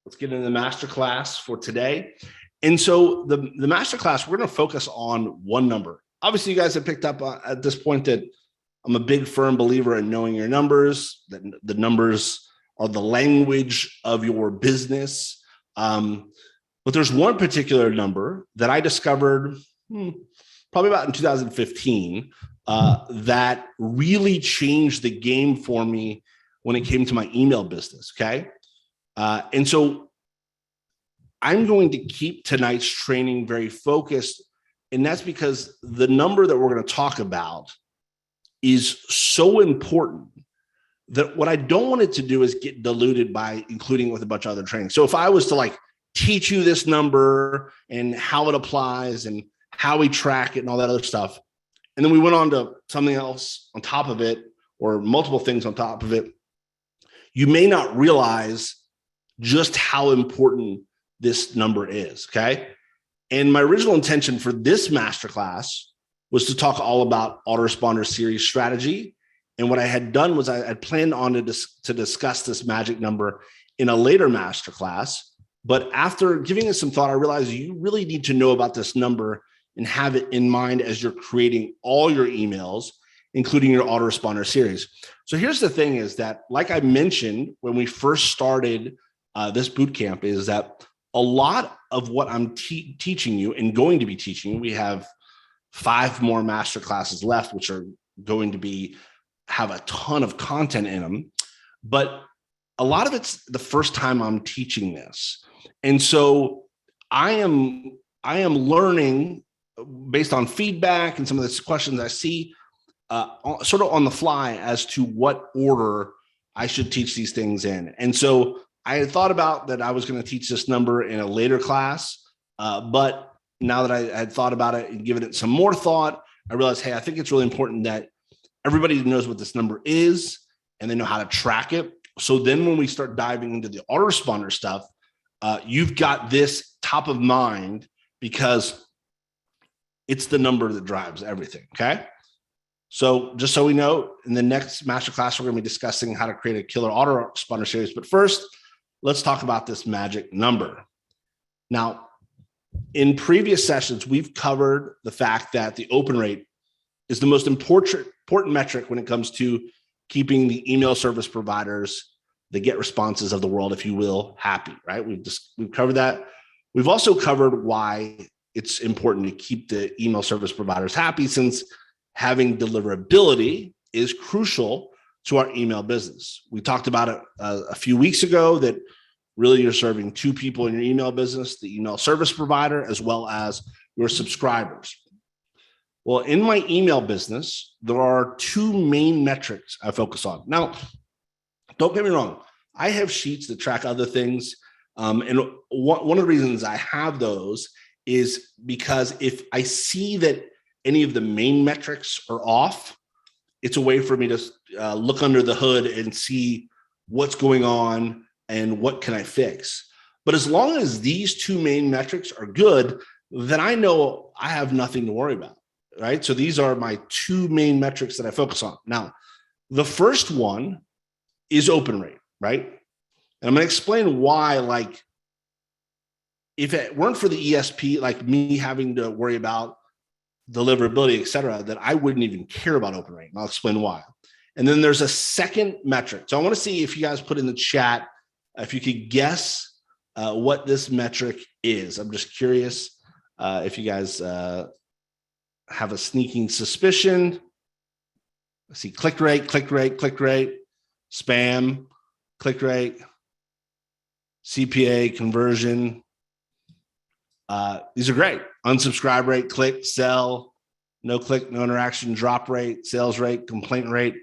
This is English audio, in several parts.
Let's get into the masterclass for today. And so the masterclass, we're going to focus on one number. Obviously, you guys have picked up at this point that I'm a big firm believer in knowing your numbers, that the numbers are the language of your business. But there's one particular number that I discovered probably about in 2015 that really changed the game for me when it came to my email business, okay? And so I'm going to keep tonight's training very focused, and that's because the number that we're going to talk about is so important that what I don't want it to do is get diluted by including it with a bunch of other training. So if I was to like teach you this number and how it applies and how we track it and all that other stuff, and then we went on to something else on top of it or multiple things on top of it, you may not realize just how important this number is, okay? And my original intention for this masterclass was to talk all about autoresponder series strategy. And what I had done was I had planned on to discuss this magic number in a later masterclass. But after giving it some thought, I realized you really need to know about this number and have it in mind as you're creating all your emails, including your autoresponder series. So here's the thing is that, like I mentioned, when we first started this bootcamp, is that a lot of what I'm teaching you and going to be teaching you, we have 5 more master classes left, which are going to have a ton of content in them. But a lot of it's the first time I'm teaching this. And so I am learning based on feedback and some of the questions I see sort of on the fly as to what order I should teach these things in. And so I had thought about that I was going to teach this number in a later class, but now that I had thought about it and given it some more thought, I realized, hey, I think it's really important that everybody knows what this number is and they know how to track it. So then when we start diving into the autoresponder stuff, you've got this top of mind because it's the number that drives everything, okay? So just so we know, in the next masterclass, we're going to be discussing how to create a killer autoresponder series. But first, let's talk about this magic number. Now, in previous sessions, we've covered the fact that the open rate is the most important metric when it comes to keeping the email service providers, the get responses of the world, if you will, happy, right? We've covered that. We've also covered why it's important to keep the email service providers happy, since having deliverability is crucial to our email business. We talked about it a few weeks ago that really you're serving 2 people in your email business, the email service provider, as well as your subscribers. Well, in my email business, there are 2 main metrics I focus on. Now, don't get me wrong. I have sheets that track other things. And one of the reasons I have those is because if I see that any of the main metrics are off, it's a way for me to look under the hood and see what's going on and what can I fix. But as long as these 2 main metrics are good, then I know I have nothing to worry about, right? So these are my 2 main metrics that I focus on. Now, the first one is open rate, right? And I'm going to explain why, like, if it weren't for the ESP, like me having to worry about deliverability, et cetera, that I wouldn't even care about open rate. And I'll explain why. And then there's a second metric. So I want to see if you guys put in the chat, if you could guess what this metric is. I'm just curious if you guys have a sneaking suspicion. I see click rate, spam, click rate, CPA, conversion. These are great. Unsubscribe rate, click, sell, no click, no interaction, drop rate, sales rate, complaint rate,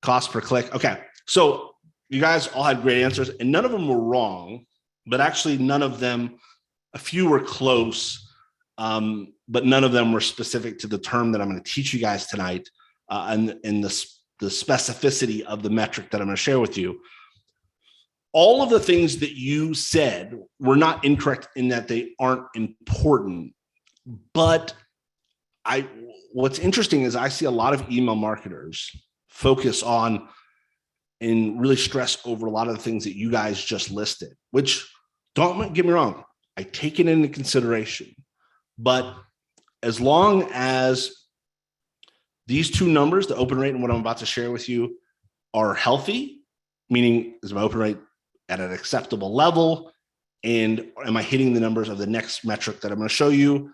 cost per click. Okay. So you guys all had great answers and none of them were wrong, but actually none of them, a few were close, but none of them were specific to the term that I'm going to teach you guys tonight and the specificity of the metric that I'm going to share with you. All of the things that you said were not incorrect in that they aren't important, but what's interesting is I see a lot of email marketers focus on and really stress over a lot of the things that you guys just listed, which, don't get me wrong, I take it into consideration. But as long as these two numbers, the open rate and what I'm about to share with you, are healthy, meaning is my open rate at an acceptable level, and am I hitting the numbers of the next metric that I'm going to show you?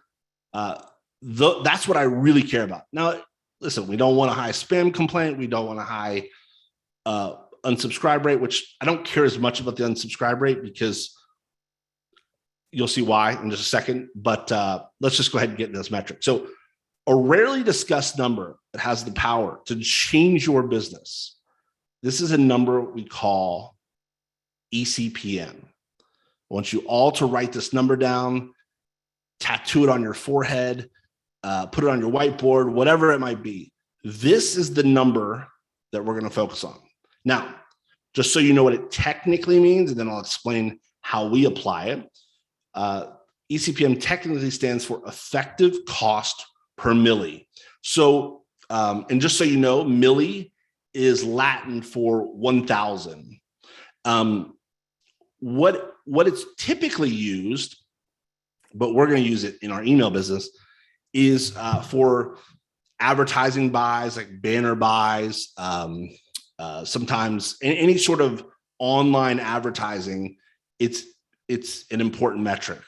That's what I really care about. Now, listen, we don't want a high spam complaint. We don't want a high unsubscribe rate, which I don't care as much about the unsubscribe rate because you'll see why in just a second. But let's just go ahead and get into this metric. So a rarely discussed number that has the power to change your business. This is a number we call ECPM. I want you all to write this number down, tattoo it on your forehead, put it on your whiteboard, whatever it might be. This is the number that we're going to focus on. Now, just so you know what it technically means, and then I'll explain how we apply it. ECPM technically stands for effective cost per milli. So, and just so you know, milli is Latin for 1,000. What it's typically used, but we're going to use it in our email business, is for advertising buys, like banner buys, sometimes any sort of online advertising. It's an important metric.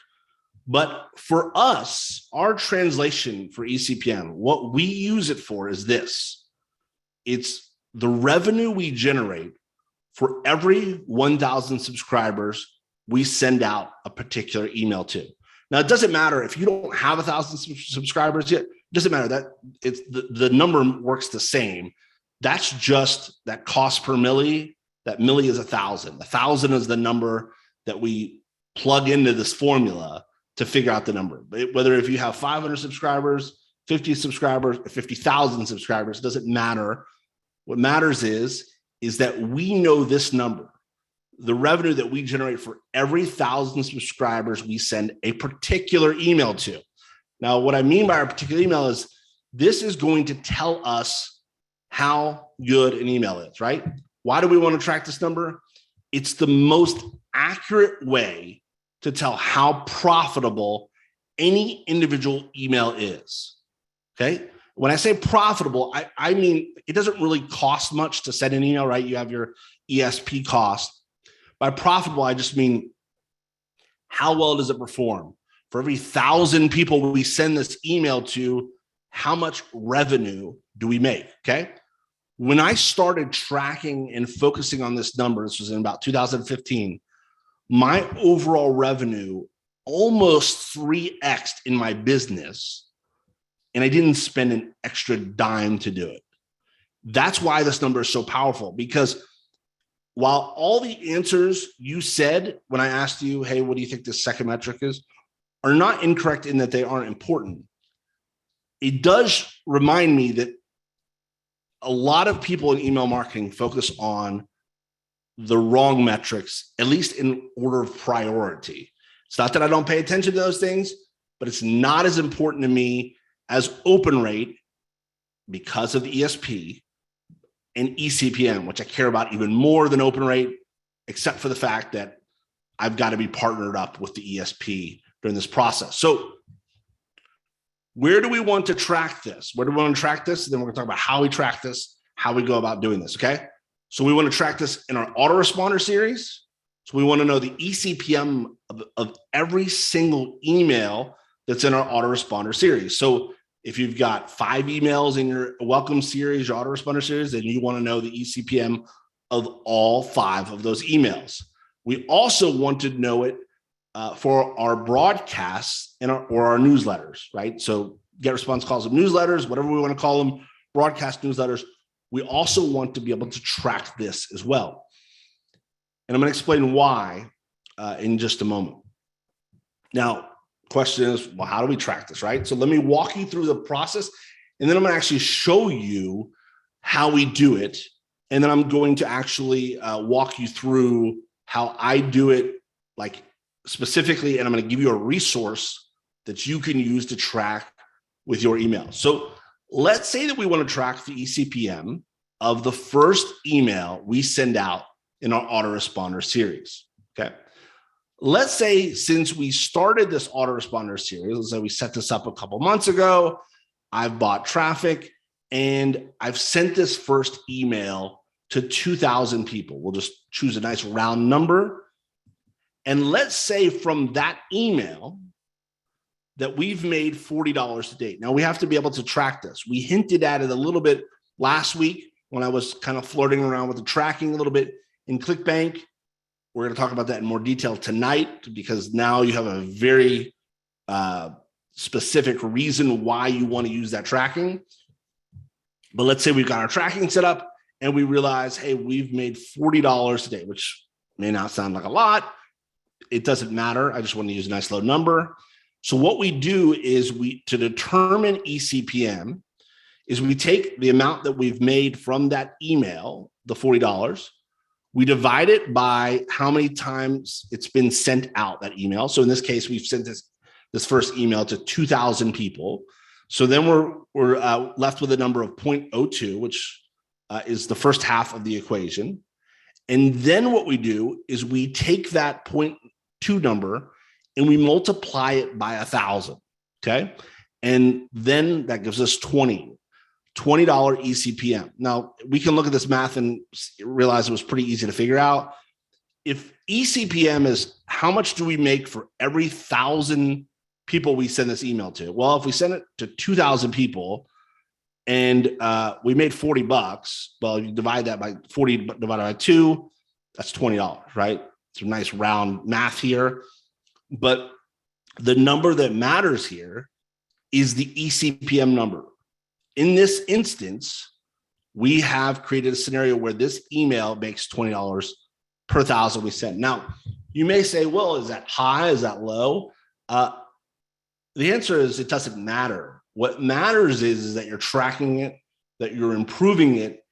But for us, our translation for ECPM, what we use it for is this. It's the revenue we generate for every 1,000 subscribers we send out a particular email to. Now, it doesn't matter if you don't have 1,000 subscribers yet. It doesn't matter. That it's the number works the same. That's just that cost per milli. That milli is 1,000. 1,000 is the number that we plug into this formula to figure out the number. Whether if you have 500 subscribers, 50 subscribers, or 50,000 subscribers, it doesn't matter. What matters is that we know this number, the revenue that we generate for every 1,000 subscribers we send a particular email to. Now, what I mean by a particular email is this is going to tell us how good an email is, right? Why do we want to track this number? It's the most accurate way to tell how profitable any individual email is, okay? When I say profitable, I mean, it doesn't really cost much to send an email, right? You have your ESP cost. By profitable, I just mean how well does it perform? For every 1,000 people we send this email to, how much revenue do we make, okay? When I started tracking and focusing on this number, this was in about 2015, my overall revenue almost 3x'd in my business, and I didn't spend an extra dime to do it. That's why this number is so powerful, because while all the answers you said when I asked you, hey, what do you think this second metric is, are not incorrect in that they aren't important, it does remind me that a lot of people in email marketing focus on the wrong metrics, at least in order of priority. It's not that I don't pay attention to those things, but it's not as important to me as open rate because of the ESP and ECPM, which I care about even more than open rate, except for the fact that I've got to be partnered up with the ESP during this process. So where do we want to track this? Where do we want to track this? And then we're going to talk about how we track this, how we go about doing this, okay? So we want to track this in our autoresponder series. So we want to know the ECPM of every single email that's in our autoresponder series. So if you've got 5 emails in your welcome series, your autoresponder series, then you want to know the ECPM of all 5 of those emails. We also want to know it for our broadcasts and our newsletters, right? So get response calls of newsletters, whatever we want to call them, broadcast newsletters. We also want to be able to track this as well. And I'm going to explain why in just a moment. Now, question is, well, how do we track this, right? So let me walk you through the process, and then I'm going to actually show you how we do it. And then I'm going to actually walk you through how I do it, like specifically, and I'm going to give you a resource that you can use to track with your email. So let's say that we want to track the ECPM of the first email we send out in our autoresponder series. Okay. Let's say since we started this autoresponder series, let's say we set this up a couple months ago, I've bought traffic and I've sent this first email to 2,000 people. We'll just choose a nice round number. And let's say from that email that we've made $40 to date. Now we have to be able to track this. We hinted at it a little bit last week when I was kind of flirting around with the tracking a little bit in ClickBank. We're going to talk about that in more detail tonight because now you have a very specific reason why you want to use that tracking. But let's say we've got our tracking set up and we realize, hey, we've made $40 today, which may not sound like a lot. It doesn't matter. I just want to use a nice low number. So what we do is to determine eCPM is we take the amount that we've made from that email, the $40, we divide it by how many times it's been sent out, that email. So in this case, we've sent this first email to 2,000 people. So then we're left with a number of 0.02, which is the first half of the equation. And then what we do is we take that 0.2 number and we multiply it by 1,000, okay? And then that gives us $20 eCPM. Now, we can look at this math and realize it was pretty easy to figure out. If eCPM is how much do we make for every 1,000 people we send this email to? Well, if we send it to 2,000 people and we made $40, well, you divide that by 40 divided by 2, that's $20, right? It's a nice round math here. But the number that matters here is the eCPM number. In this instance, we have created a scenario where this email makes $20 per 1,000 we send. Now, you may say, well, is that high? Is that low? The answer is it doesn't matter. What matters is that you're tracking it, that you're improving it,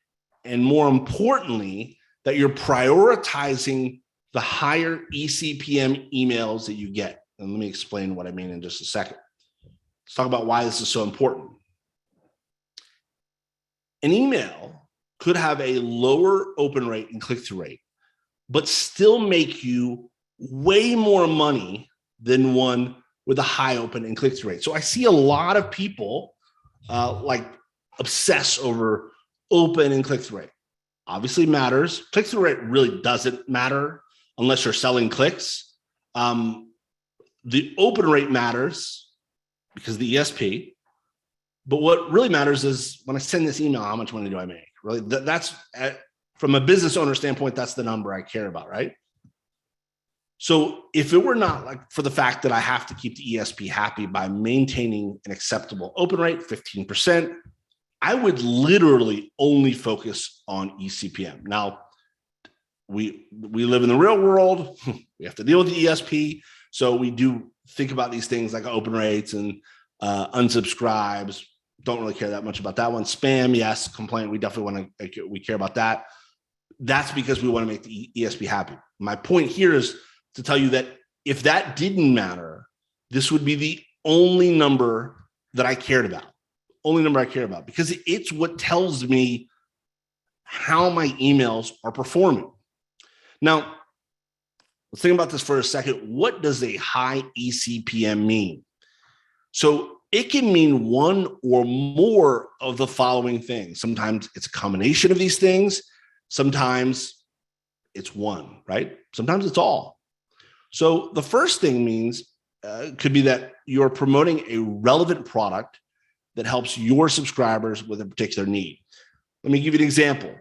and more importantly, that you're prioritizing the higher eCPM emails that you get. And let me explain what I mean in just a second. Let's talk about why this is so important. An email could have a lower open rate and click-through rate, but still make you way more money than one with a high open and click-through rate. So I see a lot of people obsess over open and click-through rate. Obviously matters. Click-through rate really doesn't matter unless you're selling clicks. The open rate matters because of the ESP. But what really matters is when I send this email, how much money do I make? Really, that's from a business owner standpoint, that's the number I care about, right? So if it were not like for the fact that I have to keep the ESP happy by maintaining an acceptable open rate, 15%, I would literally only focus on eCPM. Now, we live in the real world. We have to deal with the ESP. So we do think about these things like open rates and unsubscribes. Don't really care that much about that one. Spam, yes. Complaint, we definitely we care about that. That's because we want to make the ESP happy. My point here is to tell you that if that didn't matter, this would be the only number that I cared about. Only number I care about, because it's what tells me how my emails are performing. Now, let's think about this for a second. What does a high eCPM mean? So it can mean one or more of the following things. Sometimes it's a combination of these things. Sometimes it's one, right? Sometimes it's all. So the first thing means could be that you're promoting a relevant product that helps your subscribers with a particular need. Let me give you an example.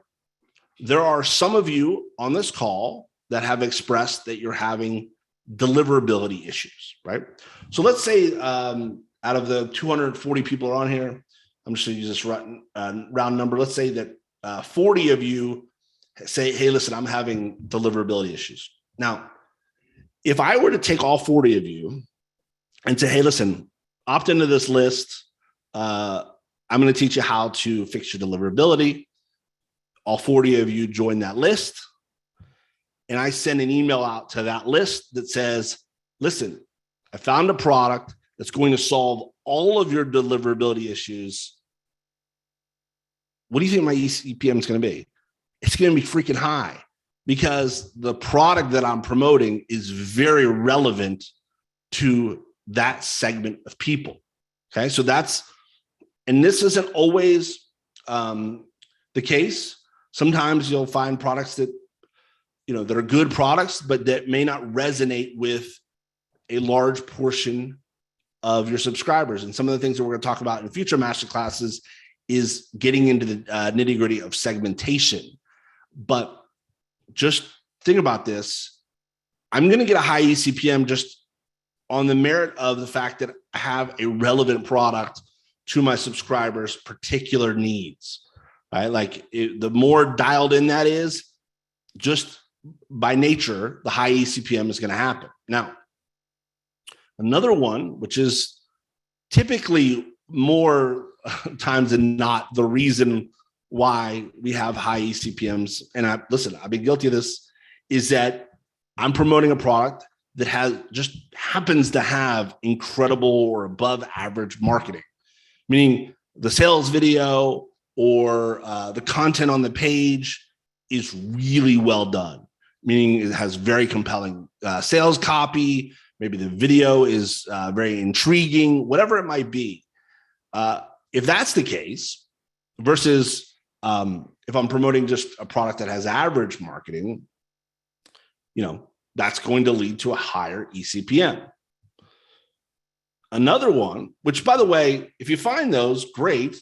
There are some of you on this call that have expressed that you're having deliverability issues, right? So let's say out of the 240 people are on here, I'm just going to use this round number. Let's say that 40 of you say, hey, listen, I'm having deliverability issues. Now, if I were to take all 40 of you and say, hey, listen, opt into this list. I'm going to teach you how to fix your deliverability. All 40 of you join that list. And I send an email out to that list that says, listen, I found a product that's going to solve all of your deliverability issues what do you think my eCPM is going to be? It's going to be freaking high because the product that I'm promoting is very relevant to that segment of people. Okay. So and this isn't always the case. Sometimes you'll find products that, that are good products, but that may not resonate with a large portion of your subscribers. And some of the things that we're going to talk about in future masterclasses is getting into the nitty gritty of segmentation. But just think about this. I'm going to get a high eCPM just on the merit of the fact that I have a relevant product to my subscribers' particular needs, right? Like the more dialed in that is, just by nature, the high eCPM is going to happen. Now, another one, which is typically more times than not the reason why we have high eCPMs, and I've been guilty of this, is that I'm promoting a product that just happens to have incredible or above average marketing, meaning the sales video or the content on the page is really well done, meaning it has very compelling sales copy. Maybe the video is very intriguing, whatever it might be. If that's the case, versus if I'm promoting just a product that has average marketing, that's going to lead to a higher eCPM. Another one, which by the way, if you find those, great.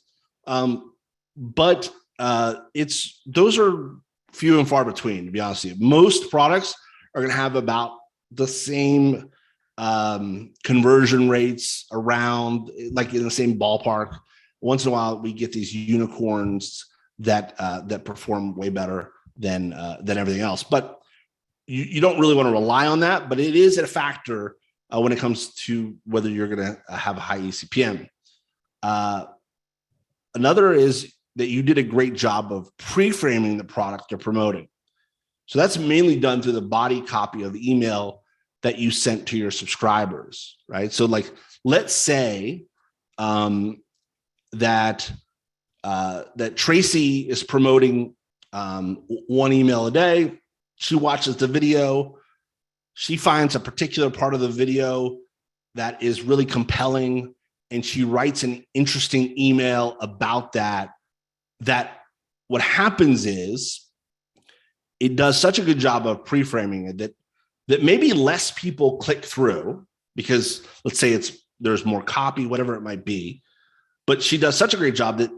But those are few and far between, to be honest with you. Most products are going to have about the same conversion rates around, like in the same ballpark. Once in a while, we get these unicorns that perform way better than everything else. But you don't really want to rely on that. But it is a factor when it comes to whether you're going to have a high eCPM. Another is that you did a great job of pre-framing the product you're promoting. So that's mainly done through the body copy of the email that you sent to your subscribers, right? So like, let's say that Tracy is promoting one email a day. She watches the video. She finds a particular part of the video that is really compelling, and she writes an interesting email about that what happens is it does such a good job of pre-framing it that maybe less people click through because let's say there's more copy, whatever it might be, but she does such a great job that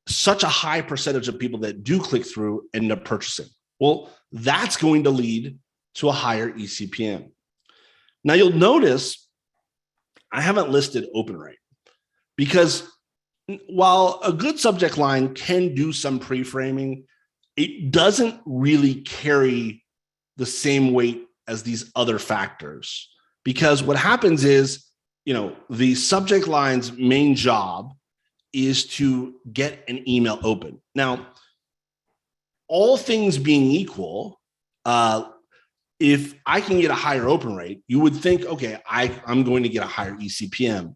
such a high percentage of people that do click through end up purchasing. Well, that's going to lead to a higher eCPM. Now you'll notice I haven't listed open rate because while a good subject line can do some pre-framing, it doesn't really carry the same weight as these other factors. Because what happens is, the subject line's main job is to get an email open. Now, all things being equal, if I can get a higher open rate, you would think, okay, I'm going to get a higher eCPM.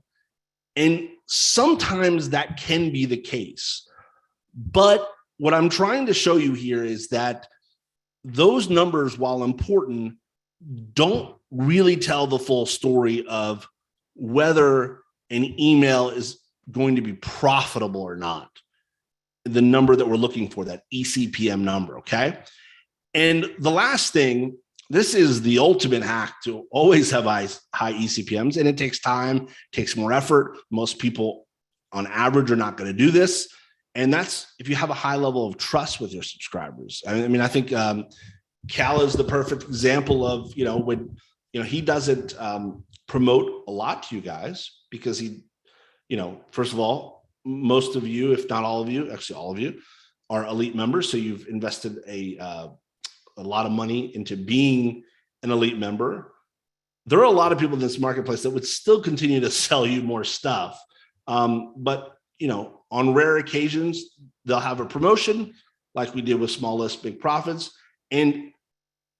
And sometimes that can be the case. But what I'm trying to show you here is that those numbers, while important, don't really tell the full story of whether an email is going to be profitable or not. The number that we're looking for, that eCPM number, okay? And the last thing, this is the ultimate hack to always have high eCPMs, and it takes time, takes more effort. Most people on average are not going to do this. And that's if you have a high level of trust with your subscribers. I mean, I think Cal is the perfect example of, when, he doesn't promote a lot to you guys because he, first of all, most of you, if not all of you, actually all of you are elite members. So you've invested a lot of money into being an elite member. There are a lot of people in this marketplace that would still continue to sell you more stuff. But, on rare occasions, they'll have a promotion like we did with Small List, Big Profits. And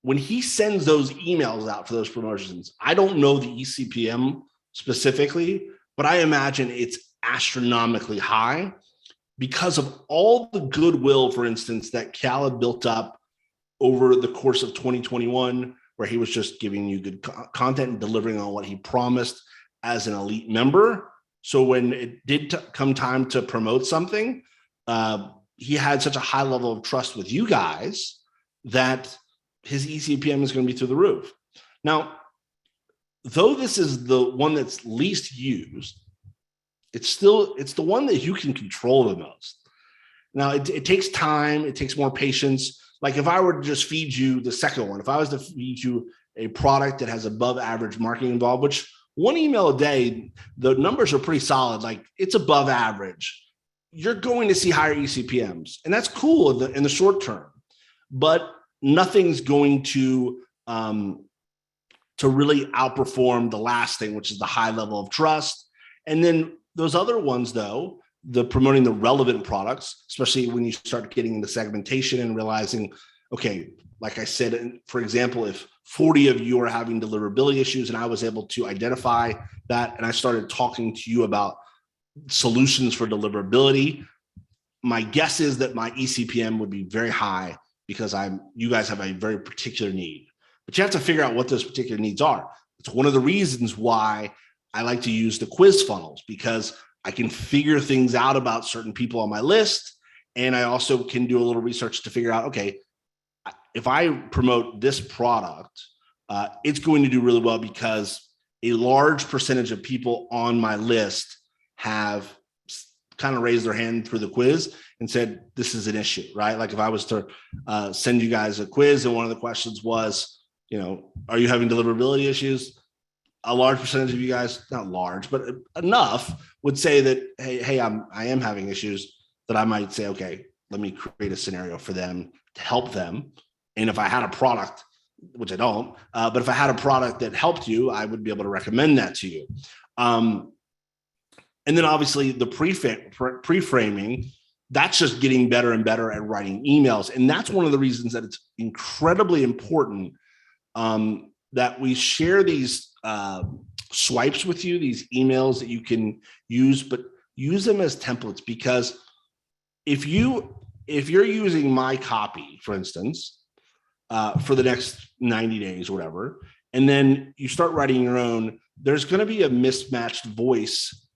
when he sends those emails out for those promotions, I don't know the eCPM specifically, but I imagine it's astronomically high because of all the goodwill, for instance, that Cal had built up over the course of 2021, where he was just giving you good content and delivering on what he promised as an elite member. So when it did come time to promote something, he had such a high level of trust with you guys that his eCPM is going to be through the roof. Now, though this is the one that's least used, it's the one that you can control the most. Now, it takes time. It takes more patience. Like if I were to just feed you the second one, if I was to feed you a product that has above average marketing involved, which one email a day, the numbers are pretty solid. Like it's above average. You're going to see higher eCPMs, and that's cool in the short term, but nothing's going to really outperform the last thing, which is the high level of trust. And then those other ones, though, the promoting the relevant products, especially when you start getting into segmentation and realizing, okay, like I said, for example, if 40 of you are having deliverability issues and I was able to identify that and I started talking to you about solutions for deliverability, my guess is that my eCPM would be very high because you guys have a very particular need. But you have to figure out what those particular needs are. It's one of the reasons why I like to use the quiz funnels, because I can figure things out about certain people on my list. And I also can do a little research to figure out, okay, if I promote this product, it's going to do really well because a large percentage of people on my list have kind of raised their hand through the quiz and said, this is an issue, right? Like if I was to send you guys a quiz and one of the questions was, are you having deliverability issues? A large percentage of you guys, not large, but enough, would say that, hey, I am having issues, that I might say, okay, let me create a scenario for them to help them. And if I had a product, which I don't, but if I had a product that helped you, I would be able to recommend that to you. And then obviously the pre-framing, that's just getting better and better at writing emails. And that's one of the reasons that it's incredibly important that we share these swipes with you, these emails that you can use, but use them as templates. Because if you're using my copy, for instance, for the next 90 days or whatever, and then you start writing your own, there's going to be a mismatched voice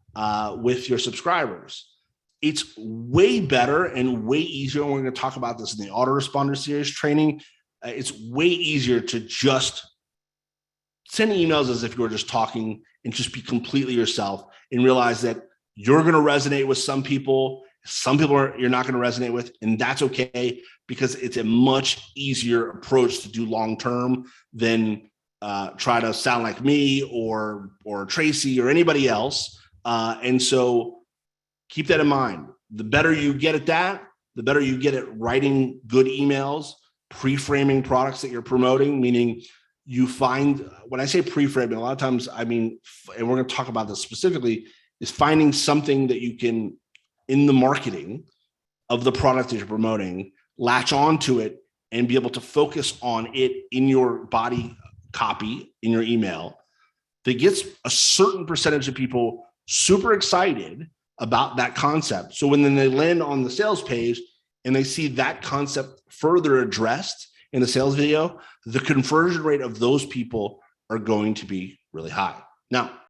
with your subscribers. It's way better and way easier. And we're going to talk about this in the autoresponder series training. It's way easier to just send emails as if you were just talking and just be completely yourself and realize that you're going to resonate with some people you're not going to resonate with, and that's okay, because it's a much easier approach to do long-term than try to sound like me or Tracy or anybody else. And so keep that in mind. The better you get at that, the better you get at writing good emails, pre-framing products that you're promoting, meaning you find, when I say pre-framing, a lot of times, I mean, and we're going to talk about this specifically, is finding something that you can, in the marketing of the product that you're promoting, latch onto it and be able to focus on it in your body copy, in your email, that gets a certain percentage of people super excited about that concept. So when then they land on the sales page and they see that concept further addressed in the sales video, the conversion rate of those people are going to be really high. Now,